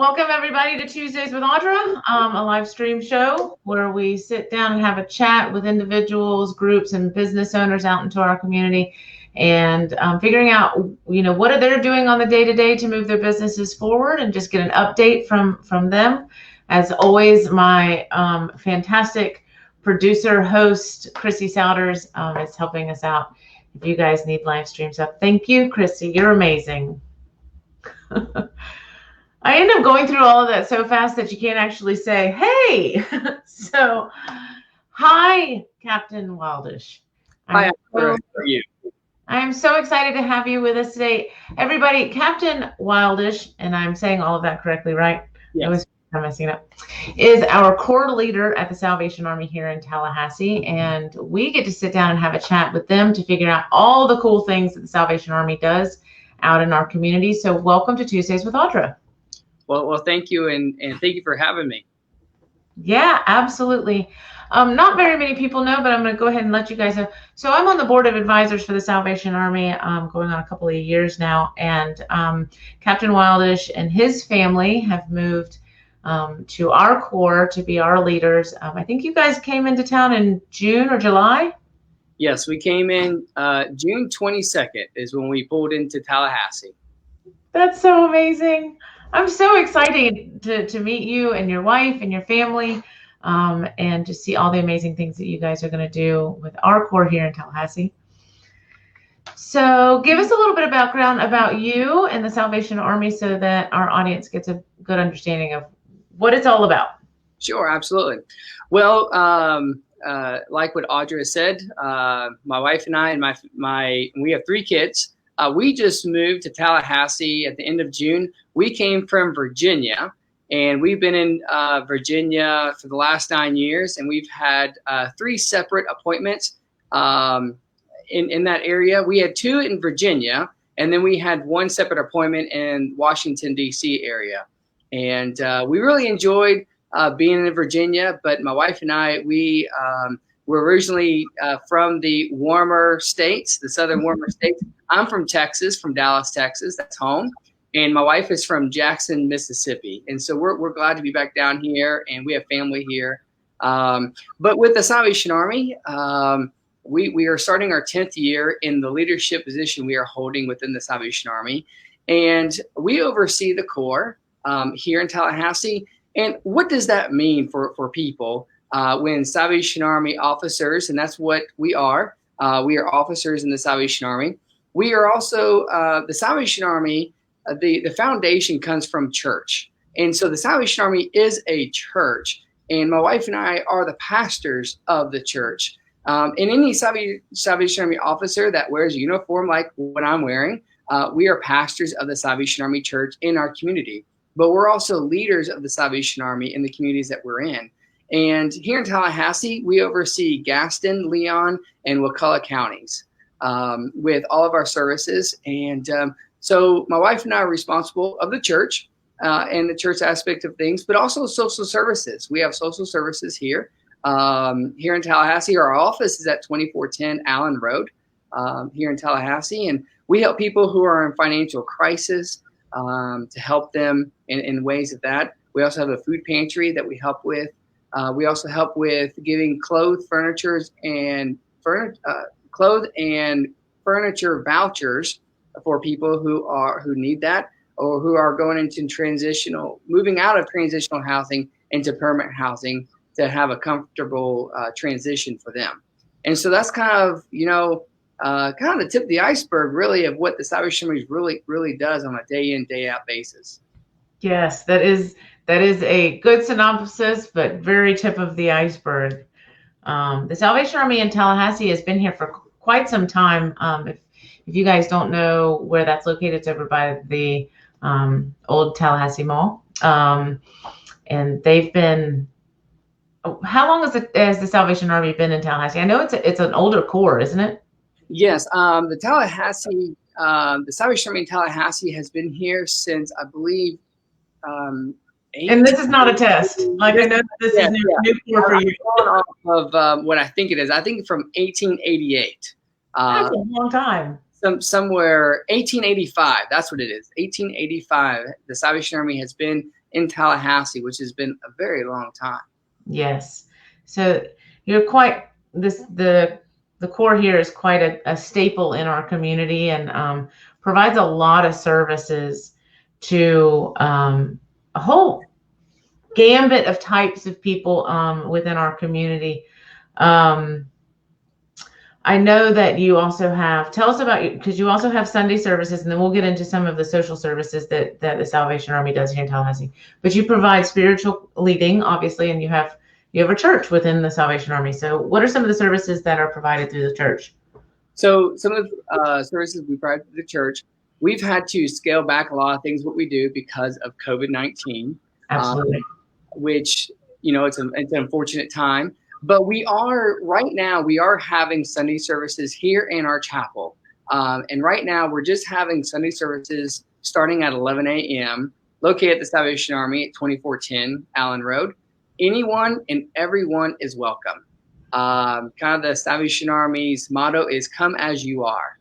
Welcome everybody to Tuesdays with Audra, a live stream show where we sit down and have a chat with individuals, groups, and business owners out into our community, and figuring out, what are they doing on the day-to-day to move their businesses forward, and just get an update from them. As always, my fantastic producer host Chrissy Souders is helping us out. If you guys need live streams up, thank you, Chrissy. You're amazing. I end up going through all of that so fast that you can't actually say, hey. So, hi, Captain Wildish. Hi, how are you? I'm so excited to have you with us today. Everybody, Captain Wildish, and I'm saying all of that correctly, right? Yes. I'm messing it up, is our core leader at the Salvation Army here in Tallahassee, and we get to sit down and have a chat with them to figure out all the cool things that the Salvation Army does out in our community. So welcome to Tuesdays with Audra. Well, thank you, and thank you for having me. Yeah, absolutely. Not very many people know, but I'm going to go ahead and let you guys know. So I'm on the board of advisors for the Salvation Army, going on a couple of years now, and Captain Wildish and his family have moved to our core to be our leaders. I think you guys came into town in June or July? Yes, we came in June 22nd is when we pulled into Tallahassee. That's so amazing. I'm so excited to meet you and your wife and your family, and to see all the amazing things that you guys are going to do with our core here in Tallahassee. So give us a little bit of background about you and the Salvation Army so that our audience gets a good understanding of what it's all about. Sure, absolutely. Well, like what Audra said, my wife and I and we have 3 kids. We just moved to Tallahassee at the end of June. We came from Virginia, and we've been in Virginia for the last 9 years, and we've had 3 separate appointments in that area. We had 2 in Virginia, and then we had 1 separate appointment in Washington, D.C. area. And we really enjoyed being in Virginia, but my wife and I, we were originally from the warmer states, the southern warmer states. I'm from Texas, from Dallas, Texas. That's home. And my wife is from Jackson, Mississippi. And so we're glad to be back down here, and we have family here. But with the Salvation Army, we are starting our 10th year in the leadership position we are holding within the Salvation Army. And we oversee the core here in Tallahassee. And what does that mean for people when Salvation Army officers, and that's what we are officers in the Salvation Army. We are also the Salvation Army. The foundation comes from church. And so the Salvation Army is a church, and my wife and I are the pastors of the church. And any Salvation Army officer that wears a uniform like what I'm wearing, we are pastors of the Salvation Army Church in our community. But we're also leaders of the Salvation Army in the communities that we're in. And here in Tallahassee, we oversee Gaston, Leon, and Wakulla counties with all of our services. And so my wife and I are responsible of the church and the church aspect of things, but also social services. We have social services here in Tallahassee. Our office is at 2410 Allen Road here in Tallahassee. And we help people who are in financial crisis to help them in ways of that. We also have a food pantry that we help with. We also help with giving clothes and furniture vouchers for people who need that, or who are going into moving out of transitional housing into permanent housing to have a comfortable transition for them. And so that's kind of the tip of the iceberg, really, of what the Salvation Army really does on a day in, day out basis. Yes, that is a good synopsis, but very tip of the iceberg. The Salvation Army in Tallahassee has been here for quite some time. If you guys don't know where that's located, it's over by the old Tallahassee Mall. And they've been, how long has the Salvation Army been in Tallahassee? I know it's an older core, isn't it? Yes, the Salvation Army in Tallahassee has been here since, I believe, and this is not a test. Like, I know this is new for you. Of what I think it is. I think from 1888. That's a long time. Somewhere 1885. That's what it is. 1885. The Salvation Army has been in Tallahassee, which has been a very long time. Yes. So you're quite the core here is quite a staple in our community, and provides a lot of services to a whole gambit of types of people within our community. I know that you also have, tell us about you, because you also have Sunday services, and then we'll get into some of the social services that the Salvation Army does here in Tallahassee. But you provide spiritual leading, obviously, and you have a church within the Salvation Army. So what are some of the services that are provided through the church? So some of the services we provide through the church, we've had to scale back a lot of things what we do because of COVID-19. Absolutely. Which, it's an unfortunate time. But we are having Sunday services here in our chapel. And right now we're just having Sunday services starting at 11 a.m. located at the Salvation Army at 2410 Allen Road. Anyone and everyone is welcome. Kind of the Salvation Army's motto is come as you are.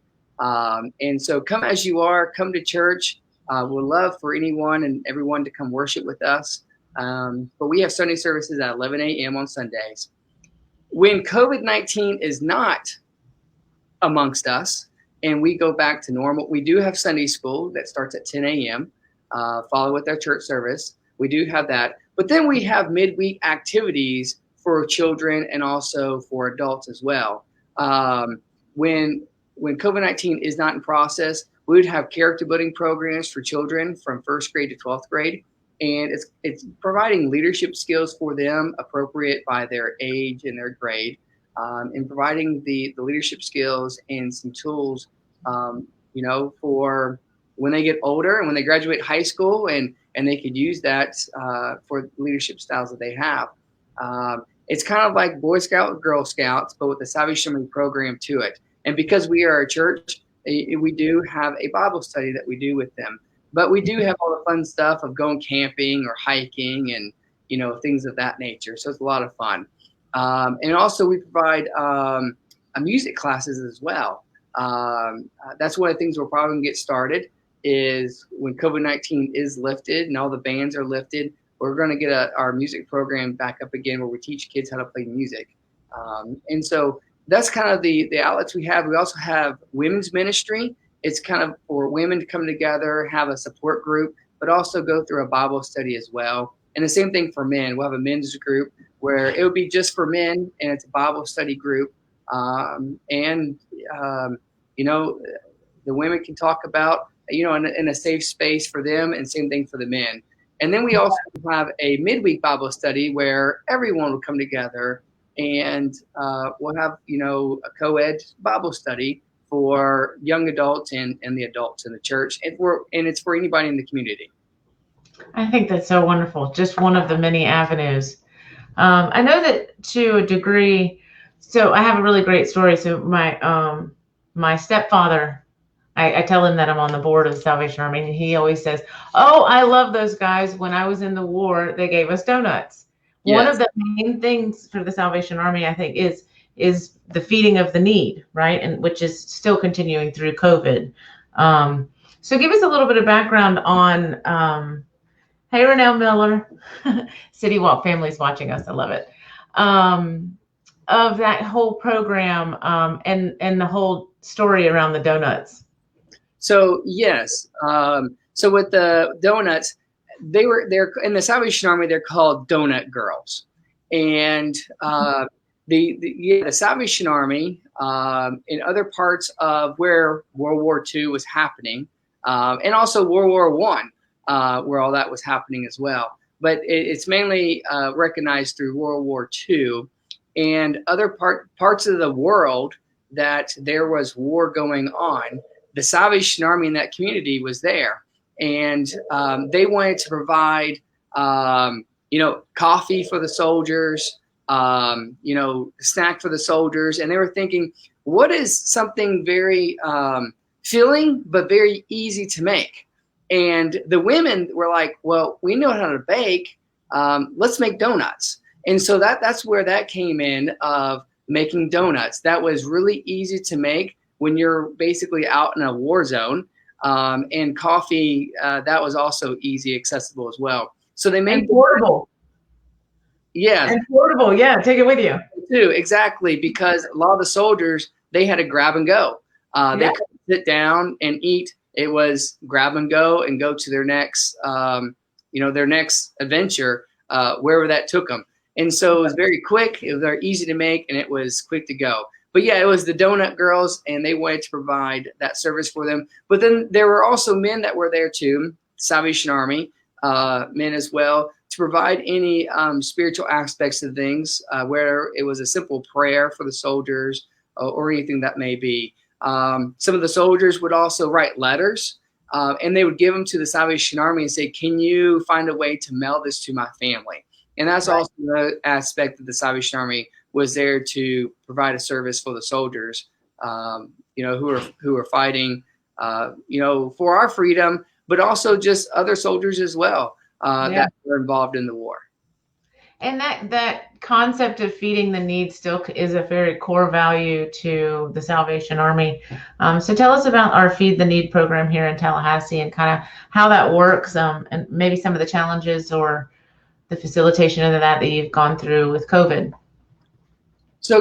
And so come as you are, come to church. We'd love for anyone and everyone to come worship with us. But we have Sunday services at 11 a.m. on Sundays. When COVID-19 is not amongst us and we go back to normal, we do have Sunday school that starts at 10 a.m., followed with our church service. We do have that. But then we have midweek activities for children and also for adults as well. When COVID-19 is not in process, we would have character building programs for children from 1st grade to 12th grade. And it's providing leadership skills for them appropriate by their age and their grade, and providing the leadership skills and some tools, for when they get older and when they graduate high school, and they could use that for leadership styles that they have. It's kind of like Boy Scout, Girl Scouts, but with the Salvation Army program to it. And because we are a church, we do have a Bible study that we do with them. But we do have all the fun stuff of going camping or hiking and, things of that nature. So it's a lot of fun. And also we provide music classes as well. That's one of the things we're probably going to get started is when COVID-19 is lifted and all the bans are lifted, we're going to get our music program back up again where we teach kids how to play music. And so that's kind of the outlets we have. We also have women's ministry. It's kind of for women to come together, have a support group, but also go through a Bible study as well. And the same thing for men. We'll have a men's group where it would be just for men, and it's a Bible study group. The women can talk about, in a safe space for them, and same thing for the men. And then we also have a midweek Bible study where everyone will come together, and we'll have, a co-ed Bible study for young adults and the adults in the church, and it's for anybody in the community. I think that's so wonderful. Just one of the many avenues. I know that to a degree. So I have a really great story. So my stepfather, I tell him that I'm on the board of the Salvation Army, and he always says, "Oh, I love those guys. When I was in the war, they gave us donuts." Yes. One of the main things for the Salvation Army, I think, is the feeding of the need, right? And which is still continuing through COVID. So give us a little bit of background on, hey, Renelle Miller, City Walk family's watching us. I love it. Of that whole program, and the whole story around the donuts. So yes. So with the donuts, they're in the Salvation Army, they're called donut girls. And, the Salvation Army, in other parts of where World War II was happening, and also World War I, where all that was happening as well. But it's mainly recognized through World War II and other parts of the world that there was war going on. The Salvation Army in that community was there, and they wanted to provide, coffee for the soldiers. Snack for the soldiers. And they were thinking, what is something very filling, but very easy to make? And the women were like, well, we know how to bake. Let's make donuts. And so that's where that came in, of making donuts. That was really easy to make when you're basically out in a war zone. And coffee, that was also easy, accessible as well. So they made and portable. Yeah. And portable. Yeah. Take it with you. Too, exactly, because a lot of the soldiers, they had to grab and go. They couldn't sit down and eat. It was grab and go to their next, their next adventure, wherever that took them. And so it was very quick. It was very easy to make, and it was quick to go. But yeah, it was the Donut Girls, and they wanted to provide that service for them. But then there were also men that were there too, Salvation Army, men as well, to provide any spiritual aspects of things, where it was a simple prayer for the soldiers or anything that may be. Some of the soldiers would also write letters, and they would give them to the Salvation Army and say, can you find a way to mail this to my family? And that's also the aspect that the Salvation Army was there to provide a service for the soldiers, who are fighting, for our freedom, but also just other soldiers as well. That were involved in the war. And that concept of feeding the needs still is a very core value to the Salvation Army. So tell us about our Feed the Need program here in Tallahassee and kind of how that works, and maybe some of the challenges or the facilitation of that you've gone through with COVID. So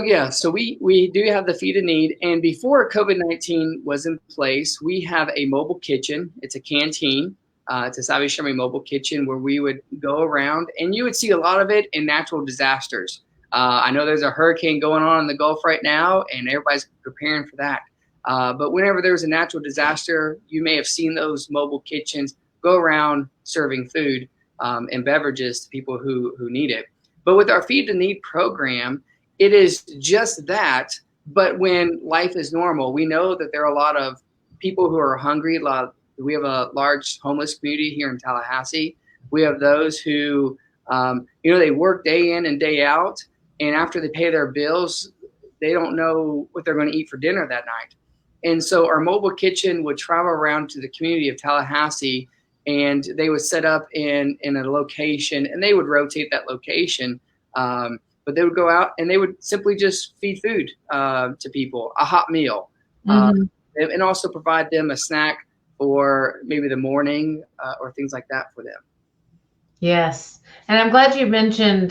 we do have the Feed a Need, and before COVID-19 was in place, we have a mobile kitchen. It's a canteen. It's a Salvation Army mobile kitchen where we would go around, and you would see a lot of it in natural disasters. I know there's a hurricane going on in the Gulf right now, and everybody's preparing for that. But whenever there's a natural disaster, you may have seen those mobile kitchens go around serving food and beverages to people who need it. But with our Feed the Need program, it is just that. But when life is normal, we know that there are a lot of people who are hungry. We have a large homeless community here in Tallahassee. We have those who, they work day in and day out, and after they pay their bills, they don't know what they're going to eat for dinner that night. And so our mobile kitchen would travel around to the community of Tallahassee, and they would set up in a location, and they would rotate that location. But they would go out and they would simply just feed food to people, a hot meal, and also provide them a snack or maybe the morning or things like that for them. Yes. And I'm glad you mentioned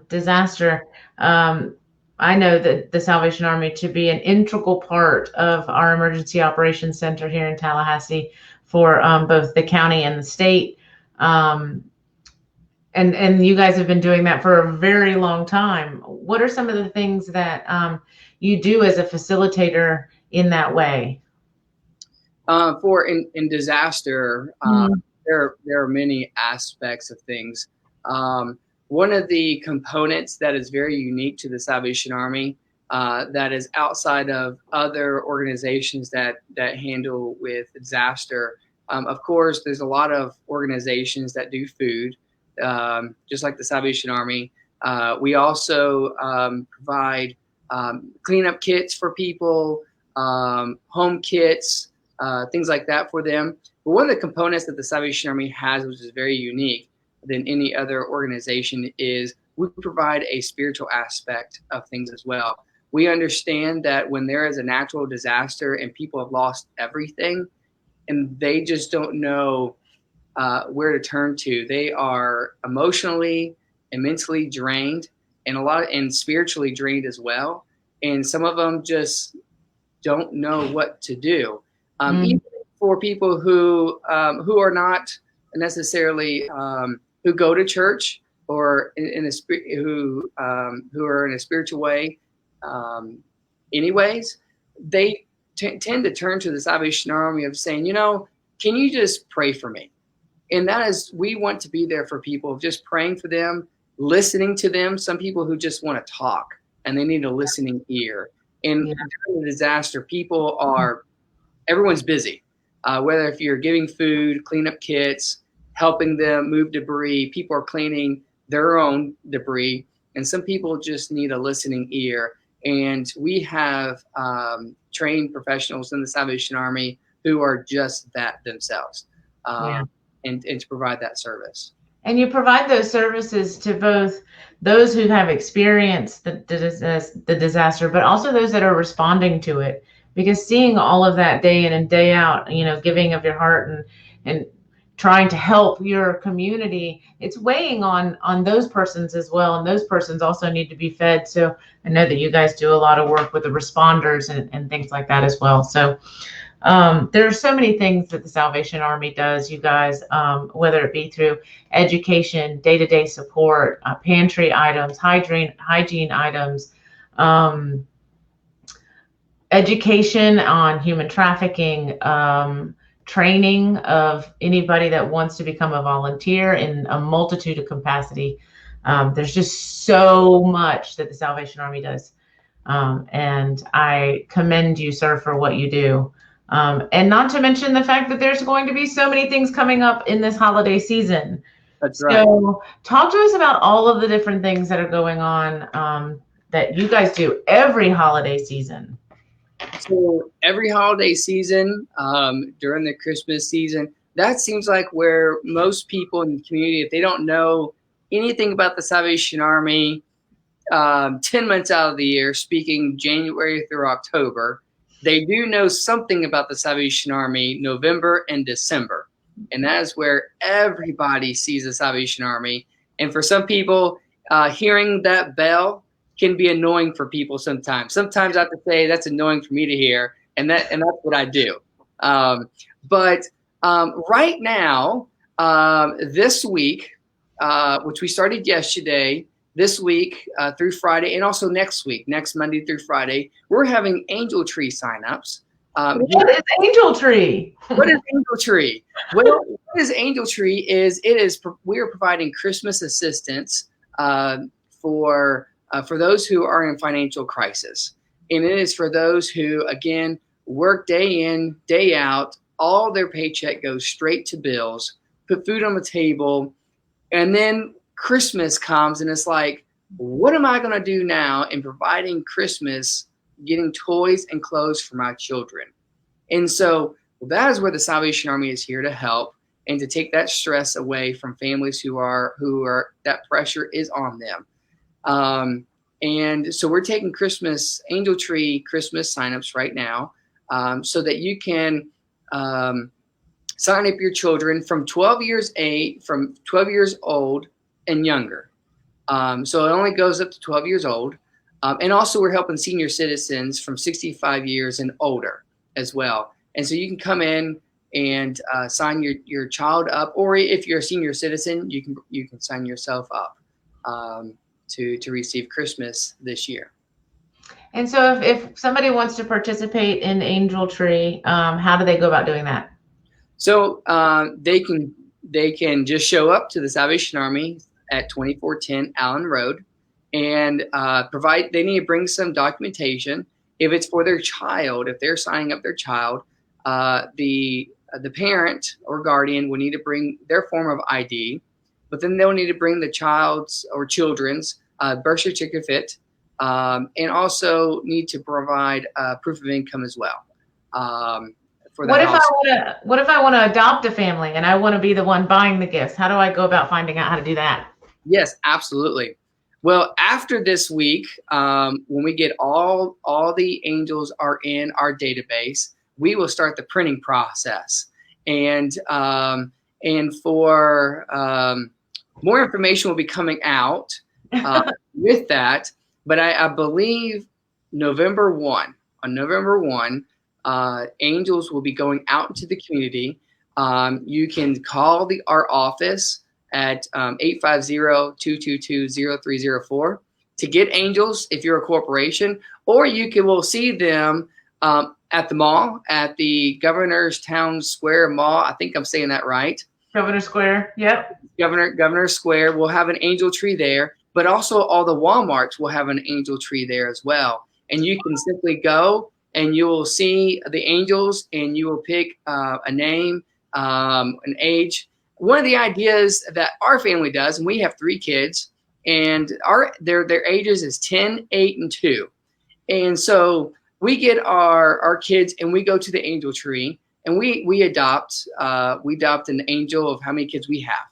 disaster. I know that the Salvation Army to be an integral part of our Emergency Operations Center here in Tallahassee for both the county and the state. And you guys have been doing that for a very long time. What are some of the things that you do as a facilitator in that way? In disaster, there are many aspects of things. One of the components that is very unique to the Salvation Army, that is outside of other organizations that handle with disaster. Of course, there's a lot of organizations that do food, just like the Salvation Army. We also provide cleanup kits for people, home kits, things like that for them. But one of the components that the Salvation Army has, which is very unique than any other organization, is we provide a spiritual aspect of things as well. We understand that when there is a natural disaster and people have lost everything and they just don't know where to turn to, they are emotionally and mentally drained and spiritually drained as well. And some of them just don't know what to do. Even for people who are not necessarily who go to church or who are in a spiritual way, anyways, they tend to turn to the Salvation Army of saying, can you just pray for me? And that is, we want to be there for people, just praying for them, listening to them. Some people who just want to talk and they need a listening ear. And during the disaster, everyone's busy. Whether if you're giving food, cleanup kits, helping them move debris, people are cleaning their own debris, and some people just need a listening ear. And we have trained professionals in the Salvation Army who are just that themselves, and to provide that service. And you provide those services to both those who have experienced the disaster, but also those that are responding to it. Because seeing all of that day in and day out, giving of your heart and trying to help your community, it's weighing on those persons as well. And those persons also need to be fed. So I know that you guys do a lot of work with the responders and things like that as well. So there are so many things that the Salvation Army does, you guys, whether it be through education, day-to-day support, pantry items, hygiene items, education on human trafficking, training of anybody that wants to become a volunteer in a multitude of capacity. There's just so much that the Salvation Army does. And I commend you, sir, for what you do. And not to mention the fact that there's going to be so many things coming up in this holiday season. That's right. So talk to us about all of the different things that are going on that you guys do every holiday season. So every holiday season, during the Christmas season, that seems like where most people in the community, if they don't know anything about the Salvation Army, 10 months out of the year, speaking January through October, they do know something about the Salvation Army November and December. And that is where everybody sees the Salvation Army. And for some people, hearing that bell can be annoying for people sometimes. Sometimes I have to say that's annoying for me to hear, and that's what I do. But right now, this week, which we started yesterday, this week through Friday, and also next week, next Monday through Friday, we're having Angel Tree signups. What is Angel Tree? What is Angel Tree? Well, what is Angel Tree we are providing Christmas assistance for those who are in financial crisis. And it is for those who, again, work day in, day out, all their paycheck goes straight to bills, put food on the table, and then Christmas comes and it's like, what am I going to do now in providing Christmas, getting toys and clothes for my children? And so that is where the Salvation Army is here to help and to take that stress away from families who are that pressure is on them. And so we're taking Angel Tree Christmas signups right now, so that you can sign up your children from 12 years old and younger. So it only goes up to 12 years old. And also we're helping senior citizens from 65 years and older as well. And so you can come in and sign your child up, or if you're a senior citizen, you can sign yourself up to receive Christmas this year. And so if somebody wants to participate in Angel Tree, how do they go about doing that? So they can just show up to the Salvation Army at 2410 Allen Road and they need to bring some documentation. If it's for their child, if they're signing up their child, the parent or guardian will need to bring their form of ID, but then they'll need to bring the child's or children's birth certificate, and also need to provide proof of income as well. What if I want to adopt a family and I want to be the one buying the gifts? How do I go about finding out how to do that? Yes, absolutely. Well, after this week, when we get all the angels are in our database, we will start the printing process. And for more information will be coming out with that. But I believe on November 1, angels will be going out into the community. You can call our office at 850-222-0304 to get angels if you're a corporation, or will see them at the mall, at the Governor's Town Square Mall. I think I'm saying that right. Governor Square, yep. Governor Square will have an angel tree there, but also all the Walmarts will have an angel tree there as well. And you can simply go and you will see the angels and you will pick a name, an age. One of the ideas that our family does, and we have 3 kids, and their ages is 10, 8, and 2. And so we get our kids and we go to the angel tree and we adopt an angel of how many kids we have.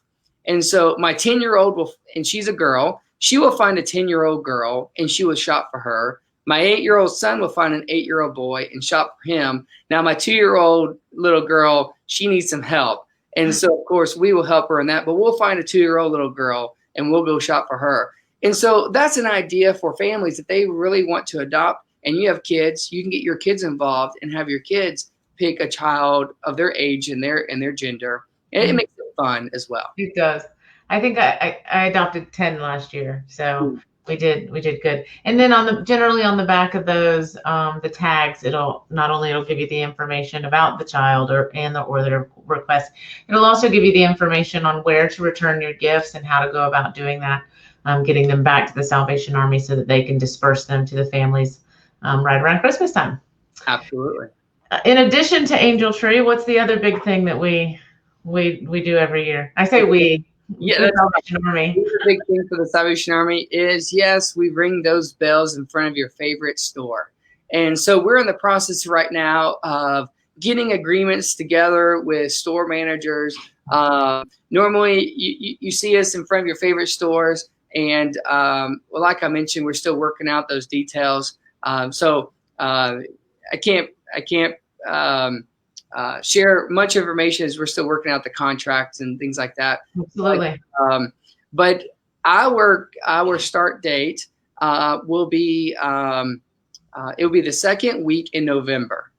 And so my 10-year-old and she's a girl, she will find a 10-year-old girl and she will shop for her. My 8-year-old son will find an 8-year-old boy and shop for him. Now my 2-year-old little girl, she needs some help. And so, of course, we will help her in that, but we'll find a 2-year-old little girl and we'll go shop for her. And so that's an idea for families that they really want to adopt, and you have kids, you can get your kids involved and have your kids pick a child of their age and their gender. And it makes it fun as well. It does. I think I adopted 10 last year, so we did good. And then generally on the back of those the tags, it'll give you the information about the child or their request. It'll also give you the information on where to return your gifts and how to go about doing that, getting them back to the Salvation Army so that they can disperse them to the families right around Christmas time. Absolutely. In addition to Angel Tree, what's the other big thing that we do every year? I say we. Yeah, the Salvation Army. The big thing for the Salvation Army is, yes, we ring those bells in front of your favorite store. And so we're in the process right now of getting agreements together with store managers. Normally, you see us in front of your favorite stores. And well, like I mentioned, we're still working out those details. So I can't share much information as we're still working out the contracts and things like that. Absolutely. But our start date will be it will be the second week in November.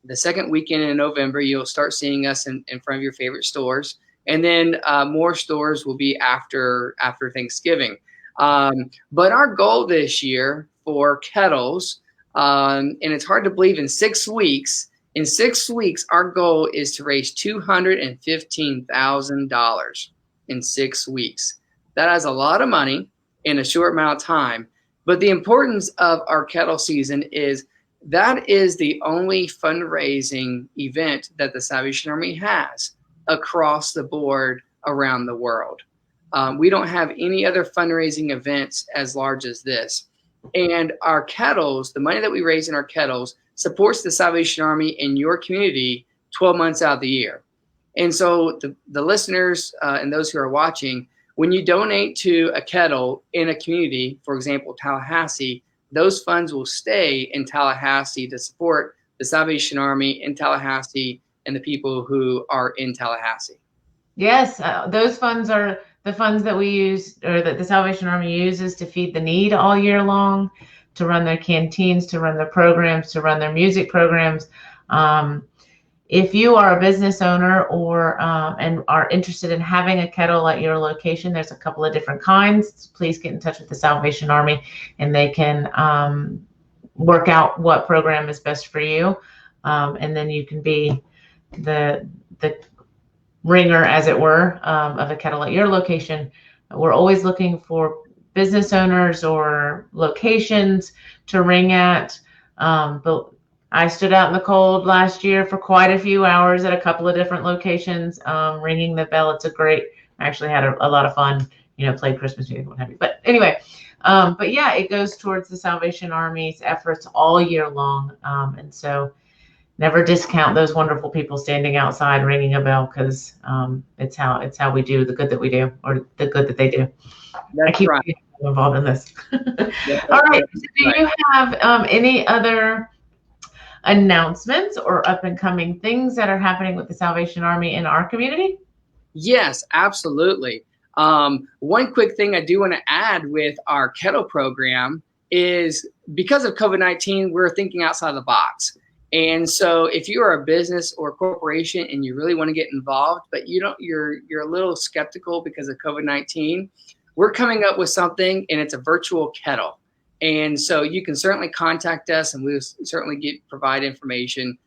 The second weekend in November, you'll start seeing us in front of your favorite stores, and then more stores will be after Thanksgiving. But our goal this year for kettles, and it's hard to believe, in 6 weeks. In 6 weeks, our goal is to raise $215,000 in 6 weeks. That is a lot of money in a short amount of time. But the importance of our kettle season is that is the only fundraising event that the Salvation Army has across the board around the world. We don't have any other fundraising events as large as this. And our kettles, the money that we raise in our kettles, supports the Salvation Army in your community 12 months out of the year. And so the listeners and those who are watching, when you donate to a kettle in a community, for example, Tallahassee, those funds will stay in Tallahassee to support the Salvation Army in Tallahassee and the people who are in Tallahassee. Yes, those funds are the funds that we use, or that the Salvation Army uses to feed the need all year long, to run their canteens, to run their programs, to run their music programs. If you are a business owner or and are interested in having a kettle at your location, there's a couple of different kinds. Please get in touch with the Salvation Army, and they can work out what program is best for you. And then you can be the ringer, as it were, of a kettle at your location. We're always looking for business owners or locations to ring at. But I stood out in the cold last year for quite a few hours at a couple of different locations, ringing the bell. It's I actually had a lot of fun, played Christmas music, what have you. But anyway, but yeah, it goes towards the Salvation Army's efforts all year long. And so never discount those wonderful people standing outside ringing a bell, because it's how we do the good that we do, or the good that they do. That's I keep right. involved in this. Yeah, All right. So do you have any other announcements or up and coming things that are happening with the Salvation Army in our community? Yes, absolutely. One quick thing I do want to add with our kettle program is, because of COVID-19, we're thinking outside the box. And so if you are a business or a corporation and you really want to get involved, but you're a little skeptical because of COVID-19, we're coming up with something, and it's a virtual kettle. And so you can certainly contact us, and we'll certainly provide information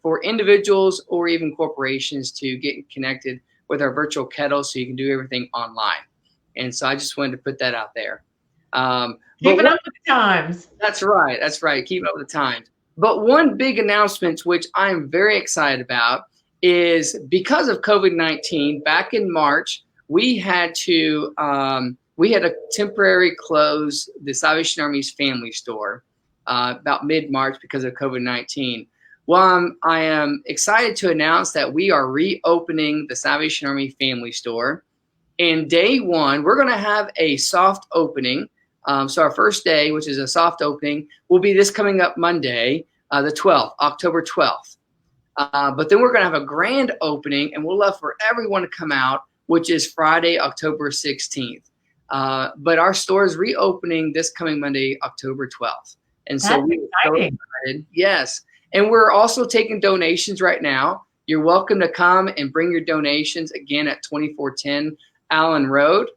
for individuals or even corporations to get connected with our virtual kettle, so you can do everything online. And so I just wanted to put that out there. Keeping up with the times. That's right. That's right. Keeping up with the times. But one big announcement, which I'm very excited about, is because of COVID-19, back in March, we had to temporarily close the Salvation Army's family store about mid-March because of COVID-19. Well, I am excited to announce that we are reopening the Salvation Army family store. And day one, we're going to have a soft opening. So our first day, which is a soft opening, will be this coming up Monday, the 12th, October 12th. But then we're going to have a grand opening, and we'll love for everyone to come out, which is Friday, October 16th. But our store is reopening this coming Monday, October 12th. And so we're so excited. Yes. And we're also taking donations right now. You're welcome to come and bring your donations again at 2410 Allen Road.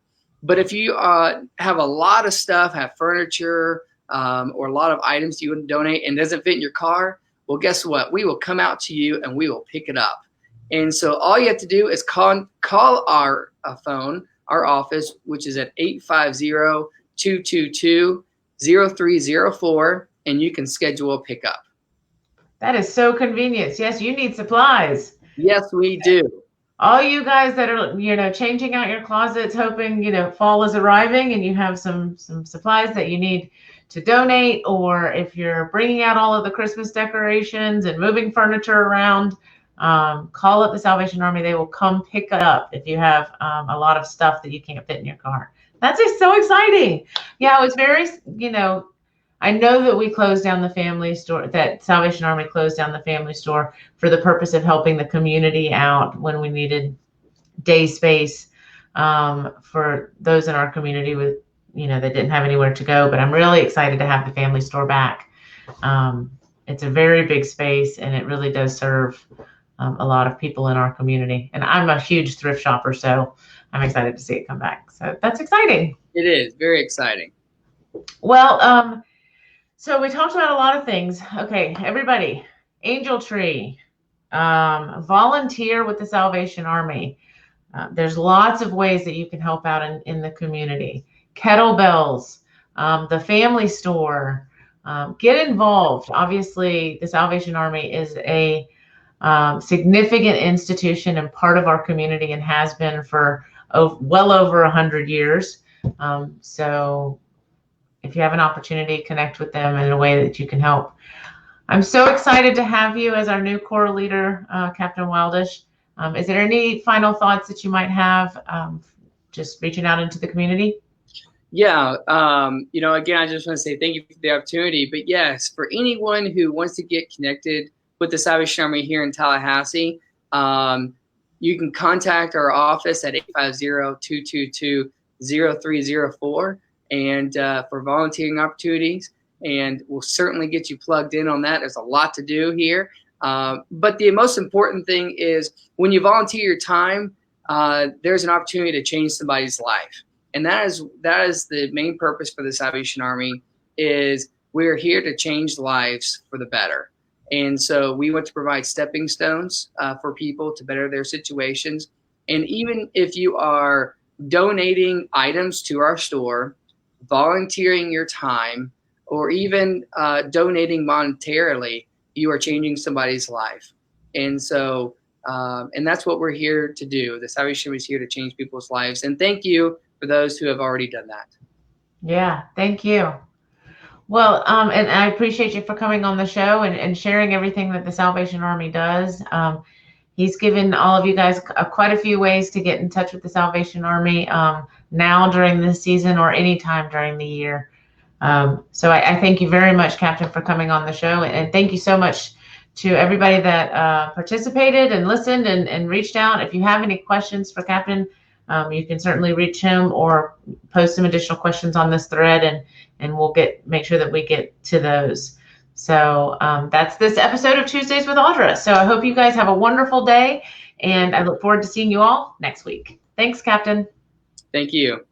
But if you have a lot of stuff, have furniture, or a lot of items you would donate and doesn't fit in your car, well, guess what? We will come out to you and we will pick it up. And so all you have to do is call our phone, our office, which is at 850-222-0304, and you can schedule a pickup. That is so convenient. Yes, you need supplies. Yes, we do. All you guys that are, changing out your closets, hoping, fall is arriving and you have some supplies that you need to donate, or if you're bringing out all of the Christmas decorations and moving furniture around, call up the Salvation Army. They will come pick it up if you have a lot of stuff that you can't fit in your car. That's just so exciting. Yeah, it was very, I know that we closed down the family store, that Salvation Army closed down the family store for the purpose of helping the community out when we needed day space for those in our community with, that didn't have anywhere to go. But I'm really excited to have the family store back. It's a very big space, and it really does serve a lot of people in our community. And I'm a huge thrift shopper, so I'm excited to see it come back. So that's exciting. It is very exciting. Well, so we talked about a lot of things. Okay, everybody, Angel Tree, volunteer with the Salvation Army. There's lots of ways that you can help out in the community. Kettlebells, the family store, get involved. Obviously, the Salvation Army is a significant institution and part of our community, and has been for well over 100 years. So if you have an opportunity, connect with them in a way that you can help. I'm so excited to have you as our new Corps leader, Captain Wildish. Is there any final thoughts that you might have, just reaching out into the community? Yeah. Again, I just want to say thank you for the opportunity. But yes, for anyone who wants to get connected with the Salvation Army here in Tallahassee, you can contact our office at 850-222-0304 and for volunteering opportunities. And we'll certainly get you plugged in on that. There's a lot to do here. But the most important thing is when you volunteer your time, there's an opportunity to change somebody's life. And that is the main purpose for the Salvation Army, is we're here to change lives for the better. And so we want to provide stepping stones for people to better their situations. And even if you are donating items to our store, volunteering your time, or even donating monetarily, you are changing somebody's life. And so, and that's what we're here to do. The Salvation Army is here to change people's lives. And thank you for those who have already done that. Yeah, thank you. Well, and I appreciate you for coming on the show and sharing everything that the Salvation Army does. He's given all of you guys quite a few ways to get in touch with the Salvation Army now during this season or anytime during the year. So I thank you very much, Captain, for coming on the show. And thank you so much to everybody that participated and listened and reached out. If you have any questions for Captain, you can certainly reach him or post some additional questions on this thread, and we'll make sure that we get to those. So that's this episode of Tuesdays with Audra. So I hope you guys have a wonderful day, and I look forward to seeing you all next week. Thanks, Captain. Thank you.